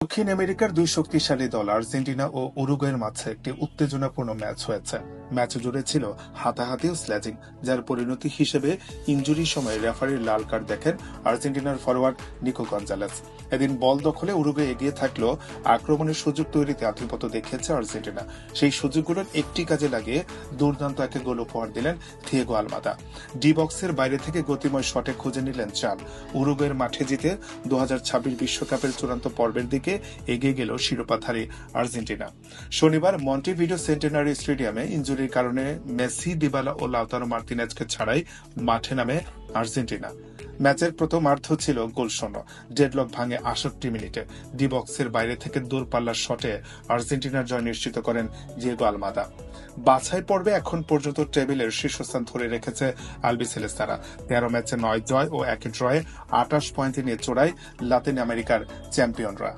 দক্ষিণ আমেরিকার দুই শক্তিশালী দল আর্জেন্টিনা ও উরুগুয়ের মাঝে একটি উত্তেজনাপূর্ণ ম্যাচ হয়েছে। ম্যাচ জুড়ে ছিল হাতাহাতি ও স্ল্যাজিং, যার পরিণতি হিসেবে ইনজুরি সময় রেফারির লাল কার্ড দেখেন আর্জেন্টিনার ফরোয়ার্ড নিকো গঞ্জালেস। এদিন বল দখলে উরুগুয়ে এগিয়ে থাকলেও আক্রমণের সুযোগ তৈরিতে আধিপত্য দেখিয়েছে আর্জেন্টিনা। সেই সুযোগগুলোর একটি কাজে লাগিয়ে দুর্দান্ত একে গোল উপহার দিলেন থিয়েগো আলমাদা। ডি বক্সের বাইরে থেকে গতিময় শটে খুঁজে নিলেন চাল। উরুগুয়ের মাঠে জিতে 2026 বিশ্বকাপের চূড়ান্ত পর্বের দিকে এগিয়ে গেল শিরোপাধারী আর্জেন্টিনা। শনিবার মন্টেভিডিও সেন্টেনারি স্টেডিয়ামে ইনজুরির কারণে মেসি, ডিবালা ও লাউতারো মার্তিনেজকে ছাড়াই মাঠে নামে আর্জেন্টিনা। ম্যাচের প্রথমার্ধ ছিল গোলশূন্য। ডেডলক ভাঙে 68 মিনিটে। ডি বক্সের বাইরে থেকে দূরপাল্লার শটে আর্জেন্টিনার জয় নিশ্চিত করেন দিয়েগো আলমাদা। বাছাই পর্বে এখন পর্যন্ত টেবিলের শীর্ষস্থান ধরে রেখেছে আলবিসেলেস্তারা। 13 ম্যাচে 9 জয় ও 1 ড্রয়ে 28 পয়েন্ট নিয়ে চড়ায় লাতিন আমেরিকার চ্যাম্পিয়নরা।